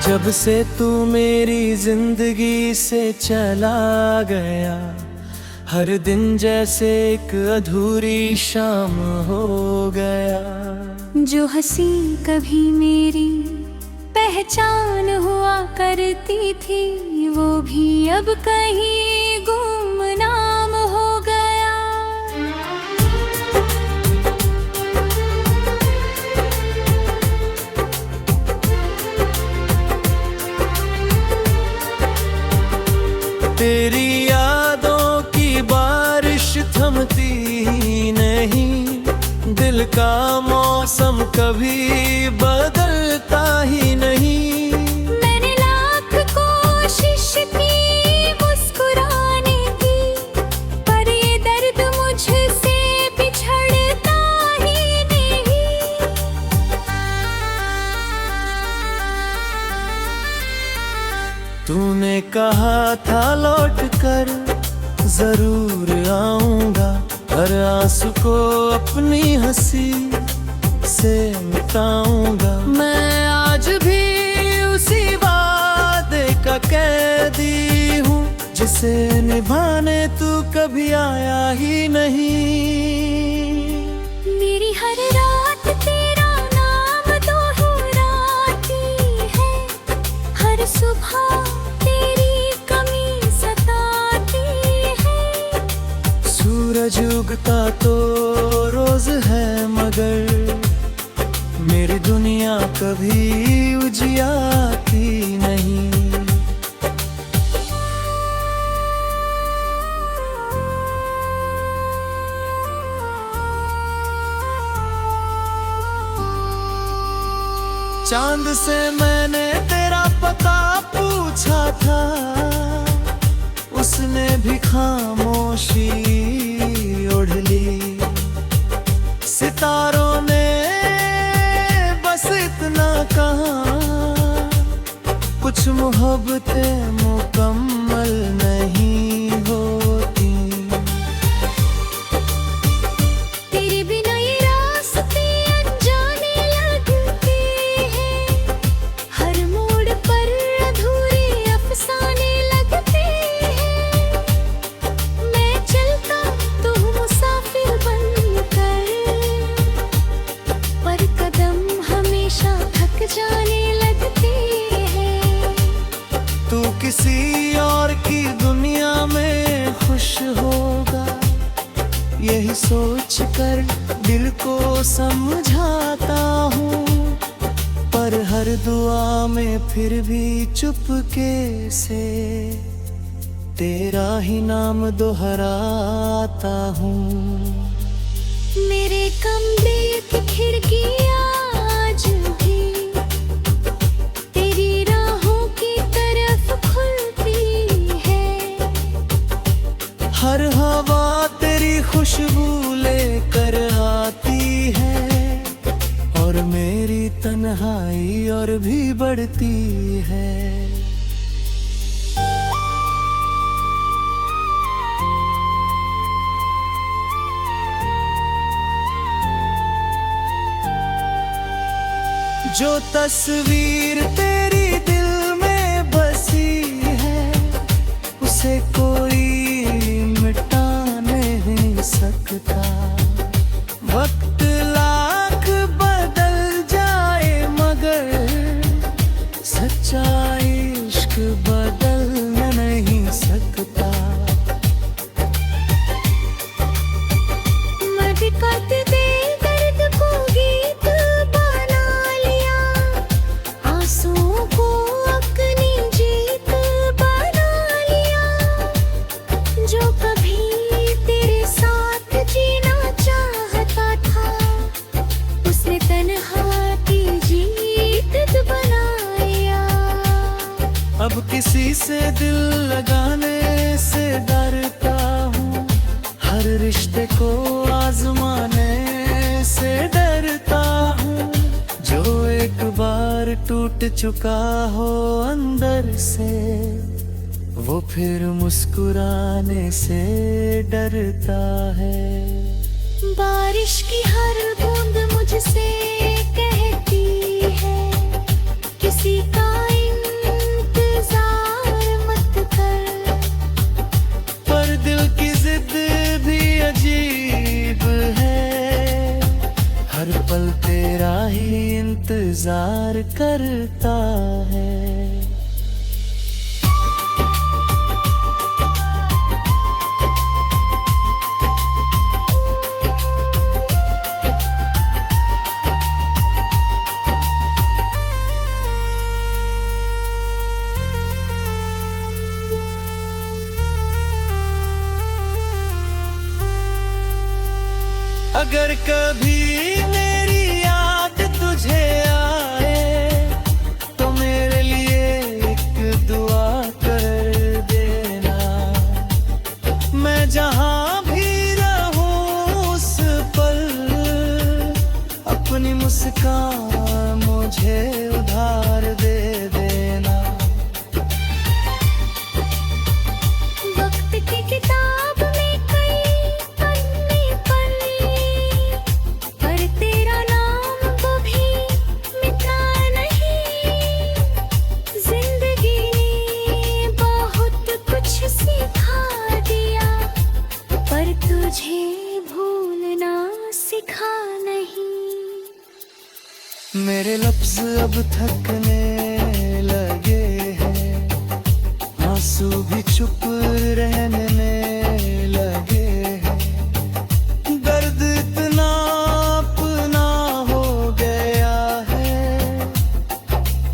जब से तू मेरी जिंदगी से चला गया, हर दिन जैसे एक अधूरी शाम हो गया। जो हंसी कभी मेरी पहचान हुआ करती थी, वो भी अब कहीं गुमनाम हो गया। तेरी यादों की बारिश थमती नहीं, दिल का मौसम कभी बदलता ही नहीं। मैंने लाख कोशिश की मुस्कुराने की, पर ये दर्द मुझसे बिछड़ता ही नहीं। तूने कहा था लौट कर जरूर आऊंगा, हर आंसू को अपनी हंसी से मिटाऊंगा। मैं आज भी उसी वादे का कैदी हूँ, जिसे निभाने तू कभी आया ही नहीं। मेरी हर रात तेरा नाम दोहराती है, हर सुबह तेरी कमी सताती है। सूरज उगता तो रोज है, मगर मेरी दुनिया कभी उजियाती नहीं। चांद से मैंने तेरा पता पूछा था, उसने भी खामोशी ओढ़ ली। सितारों ने बस इतना कहा, कुछ मोहब्बतें मुकम्मल नहीं होती। तेरे बिना ये रास्ते अनजाने लगते हैं, हर मोड़ पर अधूरे अफसाने लगते हैं। मैं चलता तो हूँ मुसाफिर बनकर, पर कदम हमेशा थक जाने लगते हैं। तू किसी और की दुनिया में खुश होगा, यही सोच कर दिल को समझाता हूँ, पर हर दुआ में फिर भी चुपके से तेरा ही नाम दोहराता हूँ। मेरे कमरे की खिड़की आज भी तेरी राहों की तरफ खुलती है। हर हवा तेरी खुशबू लेकर आती है, और मेरी तन्हाई और भी बढ़ती है। जो तस्वीर तेरी दिल में बसी है, उसे कोई मिटा नहीं सकता। वक्त लाख बदल जाए, मगर सच्चा इश्क बदल नहीं सकता। अब किसी से दिल लगाने से डरता हूँ, हर रिश्ते को आजमाने से डरता हूँ। जो एक बार टूट चुका हो अंदर से, वो फिर मुस्कुराने से डरता है। बारिश की हर बूंद मुझसे कहती है, किसी का पल तेरा ही इंतजार करता है। अगर कभी मेरी याद तुझे आए तो मेरे लिए एक दुआ कर देना। मैं जहाँ भी रहूं उस पल अपनी मुस्कान मुझे उधार दे देना। वक्त की किताब में कई पन्ने पन्ने, पर तेरा नाम कभी मिटा नहीं। जिंदगी ने बहुत कुछ सिखा दिया, पर तुझे भूलना सिखा नहीं। मेरे लफ्ज अब थकने लगे हैं, आंसू भी चुप रहने लगे हैं। दर्द इतना अपना हो गया है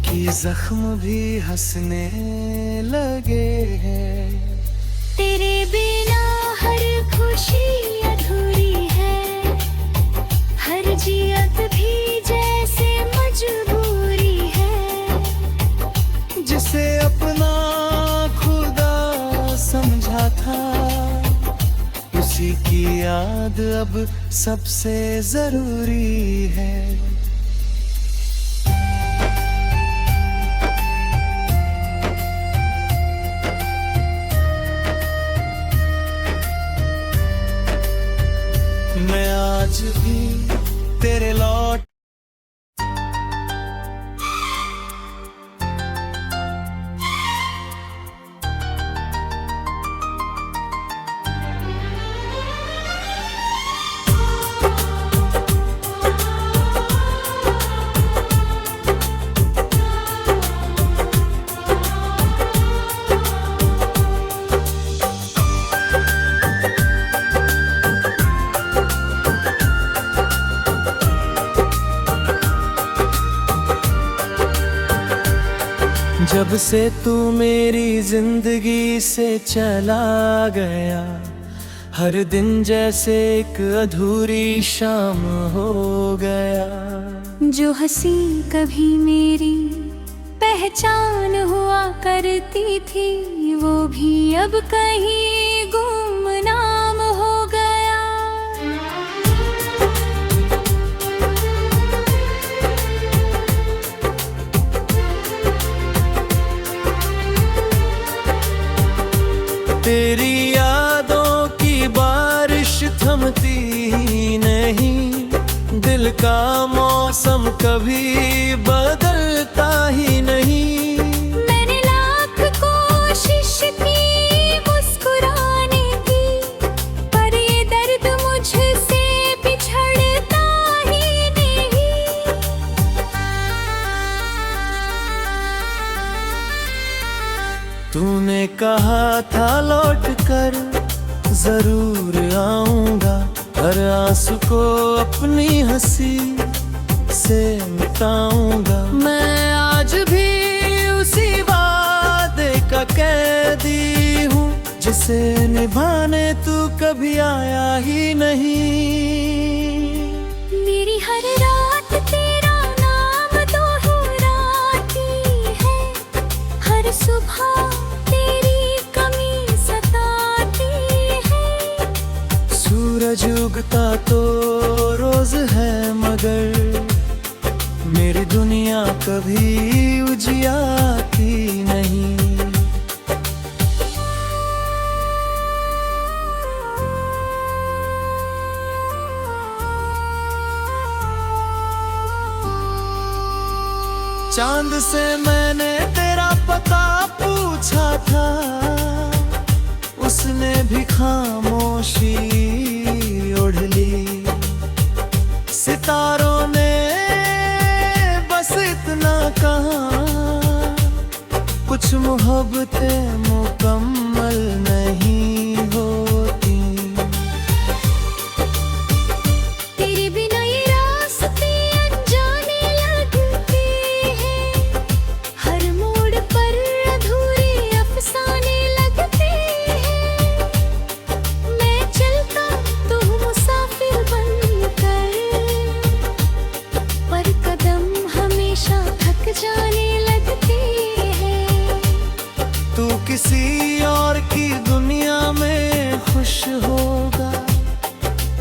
कि जख्म भी हंसने लगे हैं। तेरे बिना हर खुशी अधूरी है, हर जियत भी जैसे मजबूरी है। जिसे अपना खुदा समझा था, उसी की याद अब सबसे जरूरी है। मैं आज भी तेरे लौट जब से तू मेरी जिंदगी से चला गया, हर दिन जैसे एक अधूरी शाम हो गया। जो हंसी कभी मेरी पहचान हुआ करती थी, वो भी अब कहीं गुमनाम हो गया। तेरी यादों की बारिश थमती ही नहीं, दिल का मौसम कभी बदलता ही नहीं। मैंने लाख कोशिश की मुस्कुराने की, पर ये दर्द मुझसे बिछड़ता ही नहीं। तूने कहा था लौट कर जरूर आऊंगा, हर आंसू को अपनी हंसी से मिटाऊंगा। मैं आज भी उसी वादे का कैदी हूँ, जिसे निभाने तू कभी आया ही नहीं। मेरी हर रात तेरा नाम दोहराती है, हर सुबह तेरी कमी सताती है। सूरज उगता तो रोज है, मगर मेरी दुनिया कभी उजियाती नहीं। चांद से मैंने तेरा पता पूछा था, उसने भी खामोशी ओढ़ ली। सितारों ने कहाँ कुछ मोहब्बतें मुकम्मल नहीं होती। तेरे बिना ये रास्ते अनजाने लगते हैं, हर मोड़ पर अधूरे अफसाने लगते हैं। मैं चलता तो हूँ मुसाफिर बनकर, पर कदम हमेशा थक जाने लगते हैं। तू किसी और की दुनिया में खुश होगा,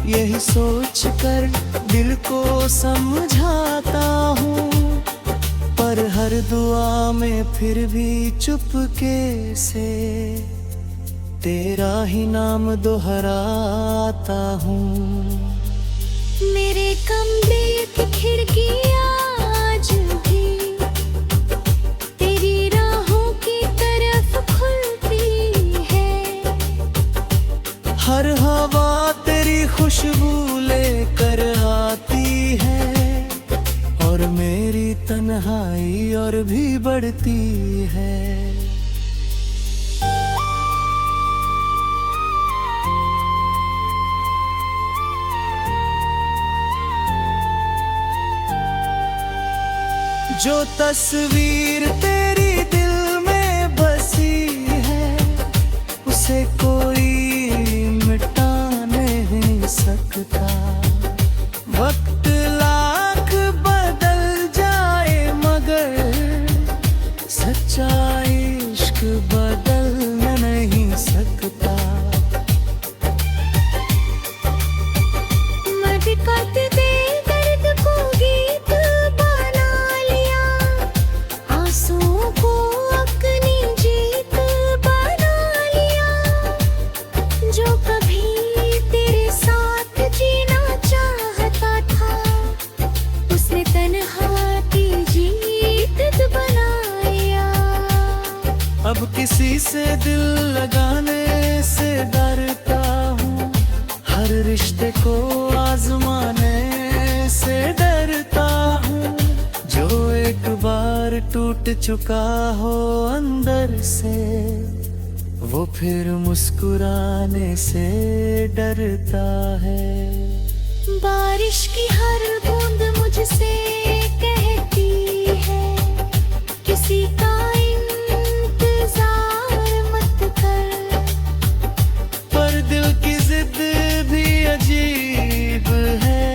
यही सोच कर दिल को समझाता हूँ, पर हर दुआ में फिर भी चुपके से तेरा ही नाम दोहराता हूँ। मेरे कमरे की खिड़की आज भी तेरी राहों की तरफ खुलती है। हर हवा तेरी खुशबू लेकर आती है, और मेरी तन्हाई और भी बढ़ती है। जो तस्वीर तेरी दिल में बसी है, उसे कोई मिटा नहीं सकता। वक्त लाख बदल जाए मगर सच्चा इश्क बदल नहीं सकता। मटकते दे दर्द को गीत बना लिया, आंसुओं को अपनी जीत बना लिया। जो कभी तेरे साथ जीना चाहता था, उसने तन्हा की जीत बनाया। अब किसी से दिल लगाने से डरता हूँ, हर रिश्ते को आजमाने से डरता हूँ। जो एक बार टूट चुका हो अंदर से, वो फिर मुस्कुराने से डरता है। बारिश की हर बूंद मुझसे कहती है, किसी का इंतजार मत कर। पर दिल की जिद भी अजीब है,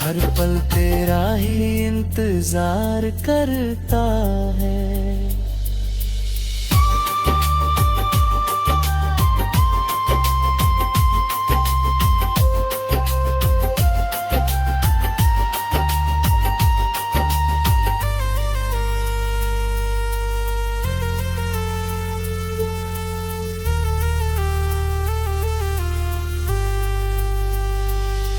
हर पल तेरा ही इंतजार करता है।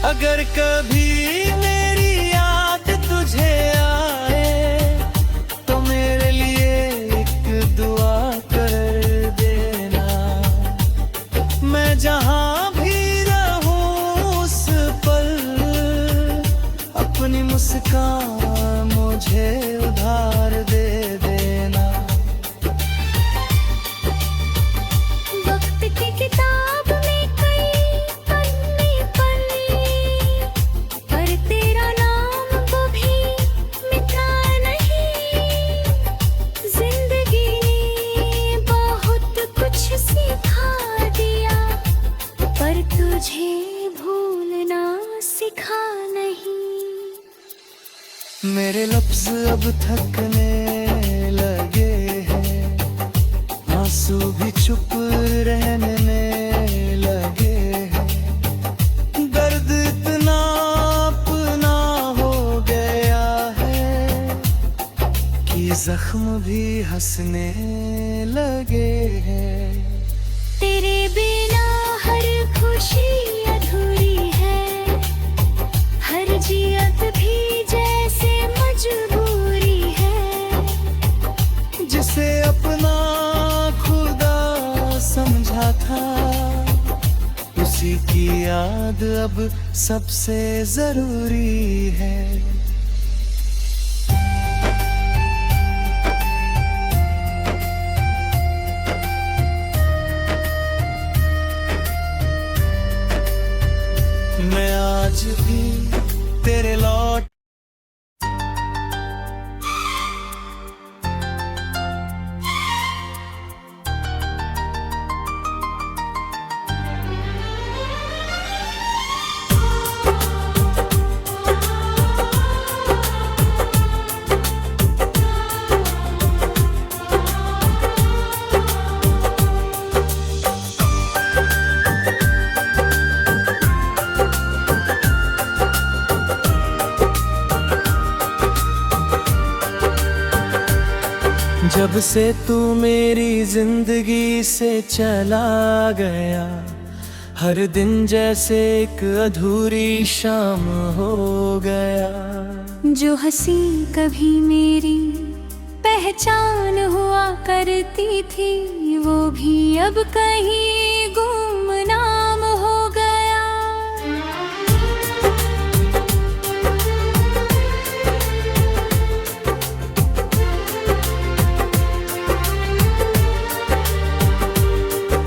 अगर कभी मेरी याद तुझे आए, तो मेरे लिए एक दुआ कर देना। मैं जहाँ भी रहूं उस पल अपनी मुस्कान मुझे उधार दे देना। वक्त की किताब में कई पन्ने पन्ने, पर तेरा नाम कभी मिटा नहीं। जिंदगी ने बहुत कुछ सिखा दिया, पर तुझे भूलना सिखा नहीं। मेरे लफ्ज अब थकने लगे हैं, आंसू भी चुप रहने लगे हैं। दर्द इतना अपना हो गया है कि जख्म भी हंसने लगे हैं। तेरे बिना हर खुशी अधूरी है, हर जियत भी जैसे मजबूरी है। जिसे अपना खुदा समझा था, उसी की याद अब सबसे जरूरी है। जब से तू मेरी जिंदगी से चला गया, हर दिन जैसे एक अधूरी शाम हो गया। जो हंसी कभी मेरी पहचान हुआ करती थी, वो भी अब कहीं गुमनाम हो गया।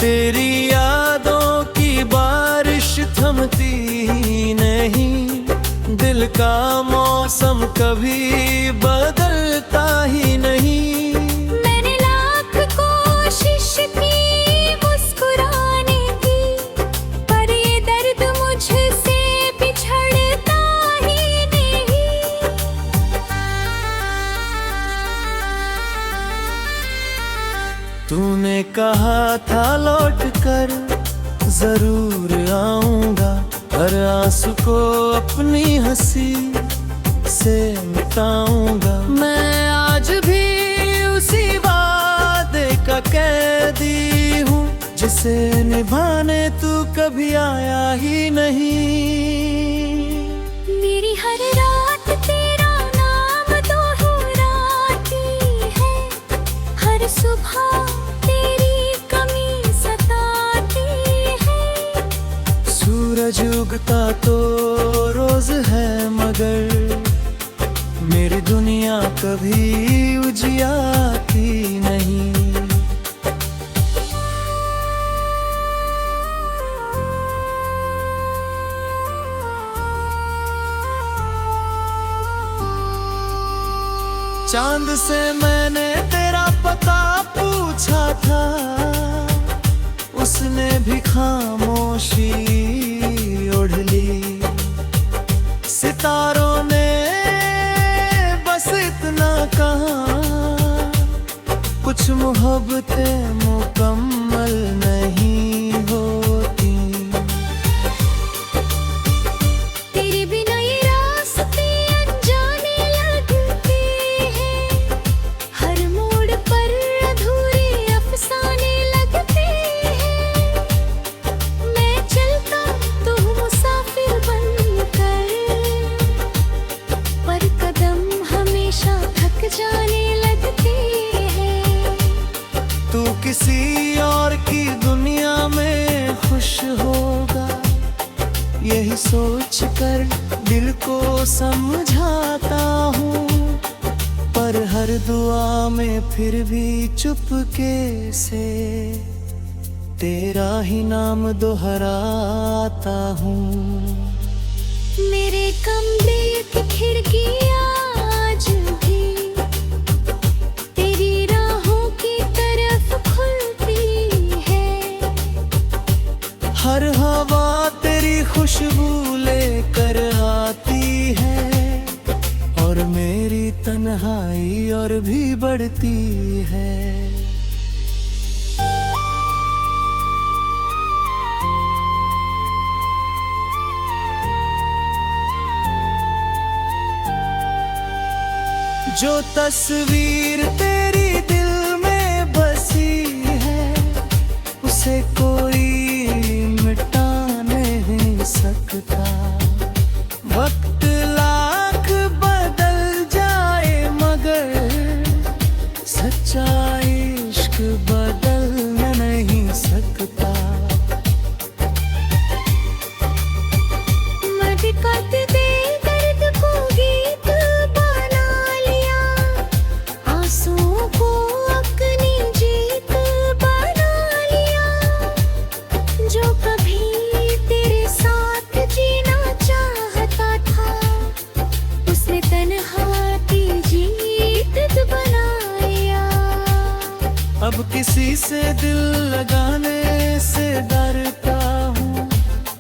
तेरी यादों की बारिश थमती नहीं, दिल का मौसम कभी बदलता ही नहीं। मैंने लाख कोशिश की मुस्कुराने की, पर ये दर्द मुझसे बिछड़ता ही नहीं। तूने कहा था लौट कर जरूर आऊंगा, हर आंसू को अपनी हंसी से मिटाऊंगा। मैं आज भी उसी वादे का कैदी हूँ, जिसे निभाने तू कभी आया ही नहीं। मेरी हर रात तेरा नाम दोहराती है, हर सुबह तेरी कमी सताती है। सूरज उगता तो रोज है, मगर मेरी दुनिया कभी उजियाती नहीं। चांद से मैंने तेरा पता पूछा था, उसने भी खामोशी ओढ़ ली। सितारों ने बस इतना कहा, कुछ मोहब्बतें मुकम्मल नहीं होती। तेरे बिना ये रास्ते अनजाने लगते हैं, हर मोड़ पर अधूरे अफसाने लगते हैं। मैं चलता तो हूँ मुसाफिर बनकर, पर कदम हमेशा थक जाने लगते हैं। तू किसी और की दुनिया में खुश होगा, यही सोच कर दिल को समझाता हूँ, पर हर दुआ में फिर भी चुपके से तेरा ही नाम दोहराता हूँ। मेरे कमरे की खिड़की आज भी तेरी राहों की तरफ खुलती है। हर हवा तेरी खुशबू लेकर आती है, और मेरी तन्हाई और भी बढ़ती है। जो तस्वीर तेरी दिल में बसी है, उसे कोई मिटा नहीं सकता। वक्त लाख बदल जाए, मगर सच्चा इश्क बदल नहीं सकता। अब किसी से दिल लगाने से डरता हूँ,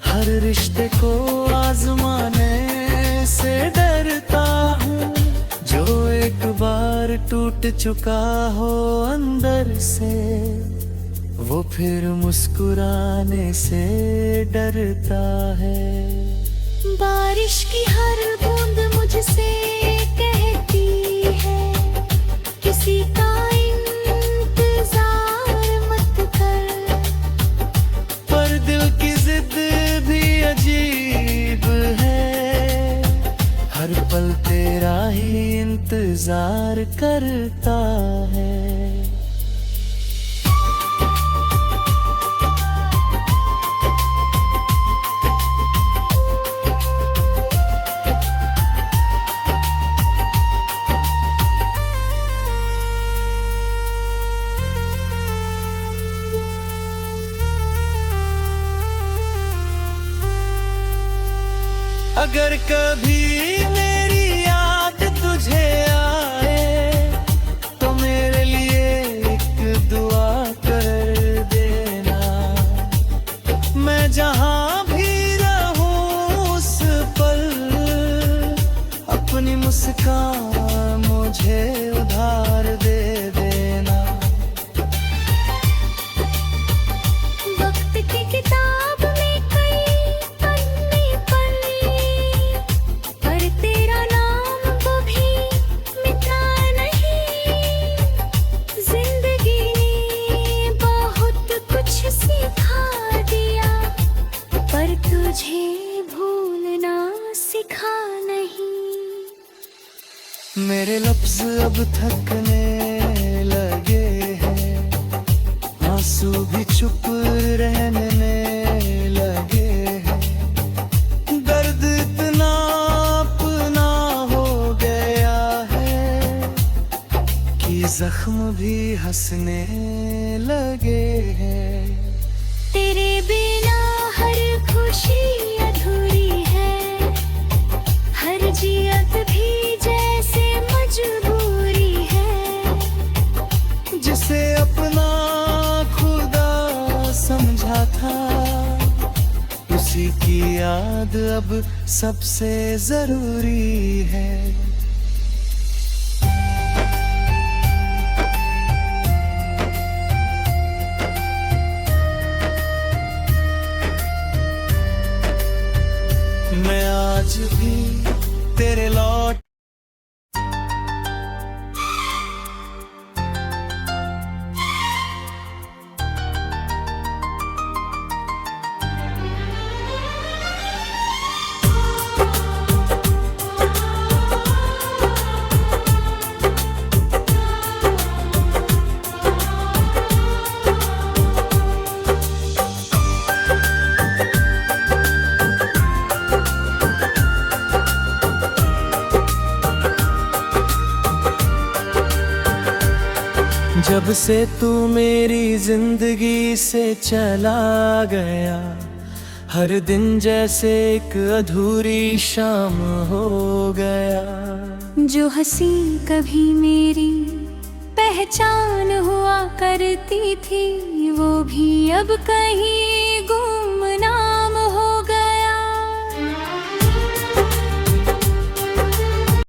हर रिश्ते को आजमाने से डरता हूँ। जो एक बार टूट चुका हो अंदर से, वो फिर मुस्कुराने से डरता है। बारिश की हर बूंद मुझसे कहती है, किसी का पल तेरा ही इंतजार करता है। अगर कभी मेरी याद तुझे आए तो मेरे लिए एक दुआ कर देना। मैं जहाँ भी रहूं उस पल अपनी मुस्कान मुझे उधार दे देना। वक्त की किताब में कई पन्ने पन्ने, पर तेरा नाम कभी मिटा नहीं। जिंदगी ने बहुत कुछ सिखा दिया, पर तुझे भूलना सिखा नहीं। मेरे लफ्ज अब थकने लगे हैं, आंसू भी चुप रहने लगे हैं। दर्द इतना अपना हो गया है कि जख्म भी हंसने लगे हैं। तेरे बिना हर खुशी अधूरी है, हर जियत भी जैसे मजबूरी है। जिसे अपना खुदा समझा था, उसी की याद अब सबसे जरूरी है। मैं आज भी तेरे लौट जब से तू मेरी जिंदगी से चला गया, हर दिन जैसे एक अधूरी शाम हो गया। जो हंसी कभी मेरी पहचान हुआ करती थी, वो भी अब कहीं